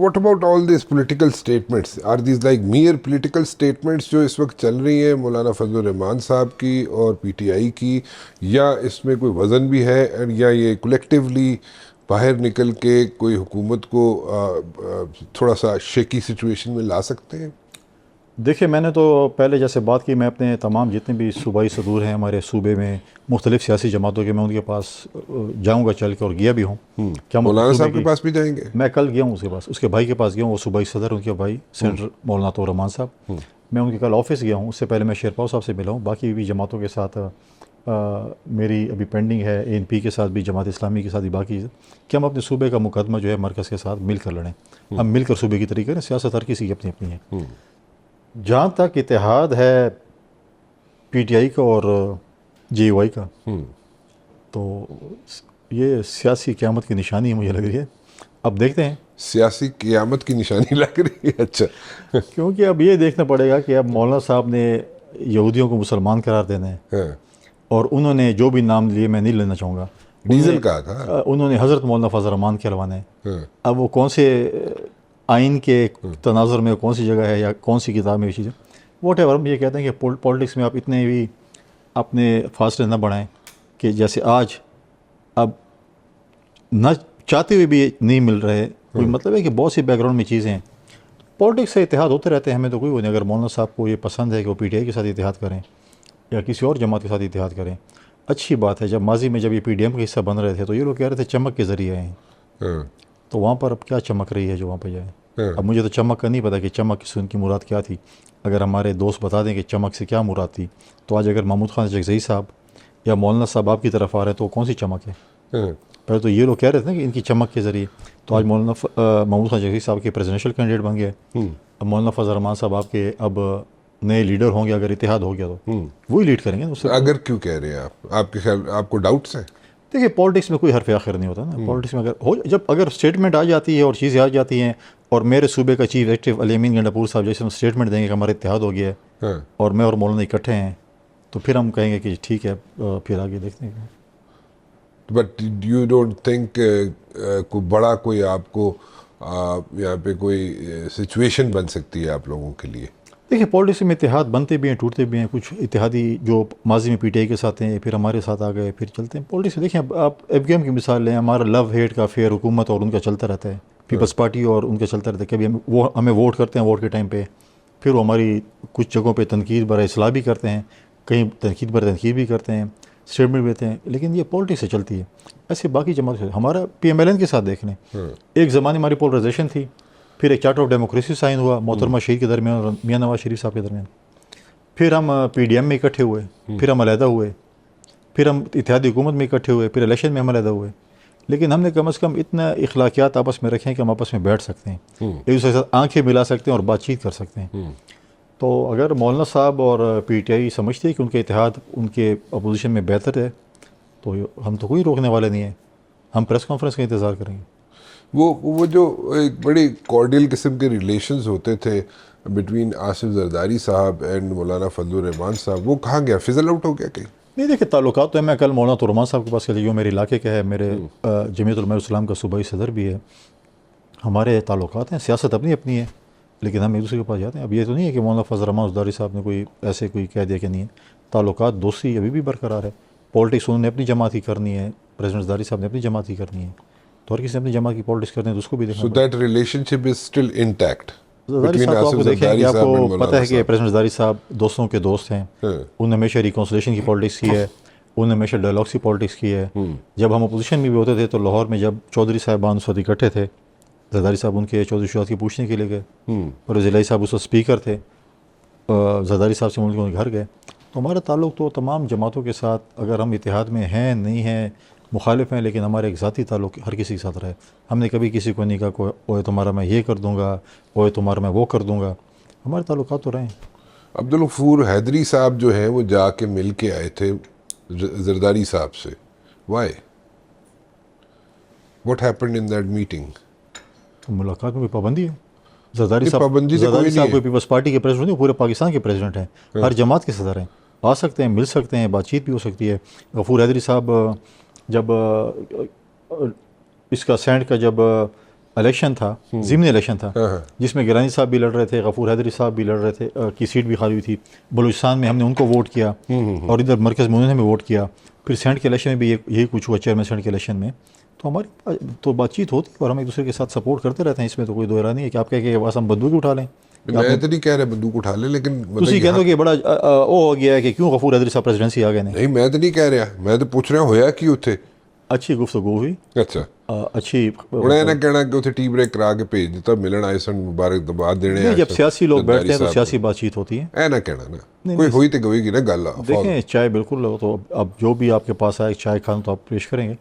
what about all these political statements? Are these like mere political statements جو اس وقت چل رہی ہیں مولانا فضل الرحمان صاحب کی اور پی ٹی آئی کی, یا اس میں کوئی وزن بھی ہے, یا یہ کولیکٹیولی باہر نکل کے کوئی حکومت کو تھوڑا سا شیکی سچویشن میں لا سکتے ہیں؟ دیکھیے میں نے تو پہلے جیسے بات کی, میں اپنے تمام جتنے بھی صوبائی صدور ہیں ہمارے صوبے میں مختلف سیاسی جماعتوں کے, میں ان کے پاس جاؤں گا چل کے, اور گیا بھی ہوں. کیا مولانا صاحب کے پاس بھی جائیں گے؟ میں کل گیا ہوں اس کے پاس, اس کے بھائی کے پاس گیا ہوں, وہ صوبائی صدر ان کے بھائی سینٹر مولانا طور رحمان صاحب. میں ان کے کل آفس گیا ہوں, اس سے پہلے میں شیرپاؤ صاحب سے ملا ہوں. باقی بھی جماعتوں کے ساتھ میری ابھی پینڈنگ ہے, اے این پی کے ساتھ بھی, جماعت اسلامی کے ساتھ بھی باقی کہ ہم اپنے صوبے کا مقدمہ جو ہے مرکز کے ساتھ مل کر لڑیں. ہم مل کر صوبے کی طریقے کریں, سیاست ہر کسی کی اپنی اپنی ہے. جہاں تک اتحاد ہے پی ٹی آئی کا اور جے یو آئی کا, تو یہ سیاسی قیامت کی نشانی ہے مجھے لگ رہی ہے. اب دیکھتے ہیں. سیاسی قیامت کی نشانی لگ رہی ہے؟ اچھا. کیونکہ اب یہ دیکھنا پڑے گا کہ اب مولانا صاحب نے یہودیوں کو مسلمان قرار دینا ہے, اور انہوں نے جو بھی نام لیے, میں نہیں لینا چاہوں گا, ڈیزل کہا تھا, انہوں نے حضرت مولانا فضل الرحمان کہلوانا ہے. اب وہ کون سے آئین کے تناظر میں کون سی جگہ ہے یا کون سی کتاب میں چیز ہے, واٹ ایور. ہم یہ کہتے ہیں کہ پولیٹکس میں آپ اتنے بھی اپنے فاصلے نہ بڑھائیں کہ جیسے آج اب نہ چاہتے ہوئے بھی نہیں مل رہے. کوئی مطلب ہے کہ بہت سی بیک گراؤنڈ میں چیزیں ہیں. پولیٹکس سے اتحاد ہوتے رہتے ہیں, ہمیں تو کوئی وہ نہیں. اگر مولانا صاحب کو یہ پسند ہے کہ وہ پی ٹی آئی کے ساتھ اتحاد کریں یا کسی اور جماعت کے ساتھ اتحاد کریں, اچھی بات ہے. جب ماضی میں جب یہ پی ڈی ایم کا حصہ بن رہے تھے تو یہ لوگ کہہ رہے تھے چمک کے ذریعے ہیں, تو وہاں پر اب کیا چمک رہی ہے جو وہاں پہ جائے. اب مجھے تو چمک کا نہیں پتا کہ چمک سے ان کی مراد کیا تھی. اگر ہمارے دوست بتا دیں کہ چمک سے کیا مراد تھی, تو آج اگر محمود خان جگزئی صاحب یا مولانا صاحب آپ کی طرف آ رہے ہیں تو کون سی چمک ہے؟ پہلے تو یہ لوگ کہہ رہے تھے نا کہ ان کی چمک کے ذریعے, تو آج مولانا محمود خان جگزئی صاحب کے پریزیڈنشیل کینڈیڈیٹ بن گئے. اب مولانا فضل الرحمان صاحب آپ کے اب نئے لیڈر ہوں گے, اگر اتحاد ہو گیا تو وہی لیڈ کریں گے. اگر کیوں کہہ رہے ہیں آپ کے خیال آپ کو ڈاؤٹس ہیں؟ دیکھیے پولیٹکس میں کوئی حرف آخر نہیں ہوتا نا. پولیٹکس میں اگر اسٹیٹمنٹ آ جاتی ہے اور چیزیں آ جاتی ہیں, اور میرے صوبے کا چیف ایگزیکٹو علی امین گنڈاپور صاحب جیسے ہم اسٹیٹمنٹ دیں گے کہ ہمارا اتحاد ہو گیا ہے اور میں اور مولانا اکٹھے ہیں, تو پھر ہم کہیں گے کہ ٹھیک ہے, پھر آگے دیکھتے ہیں. بٹ یو ڈونٹ تھنک کوئی بڑا کوئی آپ کو یہاں پہ کوئی سچویشن بن سکتی ہے آپ لوگوں کے لیے؟ دیکھیے پولیٹکس میں اتحاد بنتے بھی ہیں, ٹوٹتے بھی ہیں. کچھ اتحادی جو ماضی میں پی ٹی آئی کے ساتھ ہیں پھر ہمارے ساتھ آ گئے, پھر چلتے ہیں. پولیٹکس میں دیکھیں آپ ایف گیم کی مثال لیں, ہمارا لو ہیٹ کا فیئر حکومت اور ان کا چلتا رہتا ہے, پیپلز پارٹی اور ان کا چلتا رہتا ہے. کبھی وہ ہمیں ووٹ کرتے ہیں ووٹ کے ٹائم پہ, پھر وہ ہماری کچھ جگہوں پہ تنقید برائے اصلاح بھی کرتے ہیں, کہیں تنقید برائے تنقید بھی کرتے ہیں, اسٹیٹمنٹ بھی دیتے ہیں. لیکن یہ پولیٹکس سے چلتی ہے. ایسے باقی جماعت سے ہمارا پی ایم ایل این کے ساتھ دیکھ لیں, ایک زمانے ہماری پولرائزیشن تھی, پھر ایک چارٹر آف ڈیموکریسی سائن ہوا محترمہ شہید کے درمیان اور میاں نواز شریف صاحب کے درمیان, پھر ہم پی ڈی ایم میں اکٹھے ہوئے, پھر ہم علیحدہ ہوئے, پھر ہم اتحادی حکومت میں اکٹھے ہوئے, پھر الیکشن میں ہم علیحدہ ہوئے. لیکن ہم نے کم از کم اتنا اخلاقیات آپس میں رکھیں کہ ہم آپس میں بیٹھ سکتے ہیں, ایک دوسرے کے ساتھ آنکھیں ملا سکتے ہیں اور بات چیت کر سکتے ہیں. تو اگر مولانا صاحب اور پی ٹی آئی سمجھتے ہیں کہ ان کے اتحاد ان کے اپوزیشن میں بہتر ہے, تو ہم تو کوئی روکنے والے نہیں ہیں. ہم پریس کانفرنس کا انتظار کریں گے. وہ جو ایک بڑی کارڈیل قسم کے ریلیشنز ہوتے تھے بٹوین آصف زرداری صاحب اینڈ مولانا فضل الرحمان صاحب, وہ کہاں گیا؟ فضل آؤٹ ہو گیا کہیں؟ نہیں دیکھیں تعلقات تو ہے. میں کل مولانا طور رحمان صاحب کے پاس جو میرے علاقے کا ہے, میرے جمعیت علماء اسلام کا صوبائی صدر بھی ہے, ہمارے تعلقات ہیں. سیاست اپنی اپنی ہے, لیکن ہم ایک دوسرے کے پاس جاتے ہیں. اب یہ تو نہیں ہے کہ مولانا فضل الرحمان زرداری صاحب نے کوئی ایسے کوئی کہہ دیا کہ نہیں ہے. تعلقات دوستی ابھی بھی برقرار ہے. پولیٹکس انہوں نے اپنی جماعت ہی کرنی ہے, پریزیڈنٹ زرداری صاحب نے اپنی جماعت ہی کرنی ہے, تو ہر کسی نے اپنی جماعت کی پولیٹکس کرنی ہے, تو اس کو بھی دیکھنا. So that relationship is still intact. Zardari صاحب کو آپ کو دیکھیں کہ آپ کو پتہ ہے کہ پریزیڈنٹ زرداری صاحب دوستوں کے دوست ہیں. انہوں نے ہمیشہ ریکنسلیشن کی پولیٹکس کی ہے, انہوں نے ہمیشہ ڈائلاگس کی پولیٹکس کی ہے. جب ہم اپوزیشن میں بھی ہوتے تھے تو لاہور میں جب چودھری صاحبان اس وقت اکٹھے تھے, زرداری صاحب ان کے چودھری شہزاد کی پوچھنے کے لیے گئے, اور ضلعی صاحب اس وقت اسپیکر تھے, زرداری صاحب سے مل کے گھر گئے. تو ہمارا تعلق تو تمام جماعتوں کے ساتھ, اگر ہم اتحاد میں ہیں نہیں ہیں مخالف ہیں, لیکن ہمارے ایک ذاتی تعلق ہر کسی کے ساتھ رہے. ہم نے کبھی کسی کو نہیں کہا کہ اوے تمہارا میں یہ کر دوں گا, اوے تمہارا میں وہ کر دوں گا. ہمارے تعلقات تو رہے ہیں. عبدالغفور حیدری صاحب جو ہیں وہ جا کے مل کے آئے تھے زرداری صاحب سے. Why? What happened in that meeting? ملاقات میں کوئی پابندی ہے؟ زرداری صاحب کوئی پیپلز پارٹی کے پریزیڈنٹ نہیں, پورے پاکستان کے پریزیڈنٹ ہیں, ہر جماعت کے صدر ہیں, آ سکتے ہیں, مل سکتے ہیں, بات چیت بھی ہو سکتی ہے. غفور حیدری صاحب جب اس کا سینٹ کا جب الیکشن تھا، ضمنی الیکشن تھا، جس میں گیلانی صاحب بھی لڑ رہے تھے، غفور حیدری صاحب بھی لڑ رہے تھے، کی سیٹ بھی خالی ہوئی تھی، بلوچستان میں ہم نے ان کو ووٹ کیا اور ادھر مرکز میں انہوں نے ہمیں ووٹ کیا، پھر سینٹ کے الیکشن میں بھی یہی کچھ ہوا، چیئرمین سینٹ کے الیکشن میں. تو ہماری تو بات چیت ہوتی ہے اور ہم ایک دوسرے کے ساتھ سپورٹ کرتے رہتے ہیں، اس میں تو کوئی دو رائے نہیں ہے کہ آپ کہہ کہ بس ہم بندوق اٹھا لیں. میں تو نہیں کہہ رہا بندوق اٹھا لیں، لیکن تسی کہہ دو کہ بڑا وہ ہو گیا ہے کہ کیوں غفور حیدری صاحب پریزیڈنسی آ گئے نہیں. نہیں میں تو نہیں کہہ رہا، میں تو پوچھ رہا ہویا کی اتنے. اچھی گفتگو ہوئی، اچھا اچھی. انہیں نہ کہنا کہ اتنے ٹی بریک کرا کے بھیج دیتا، ملن آئے سن مبارکباد دینے. جب سیاسی لوگ بیٹھتے ہیں تو سیاسی بات چیت ہوتی ہے. اے نہ کہنا نا، کوئی ہوئی تو ہوئی گی نا گل. دیکھیں چائے بالکل، تو اب جو بھی آپ کے پاس آئے چائے کھانا تو آپ پیش کریں گے.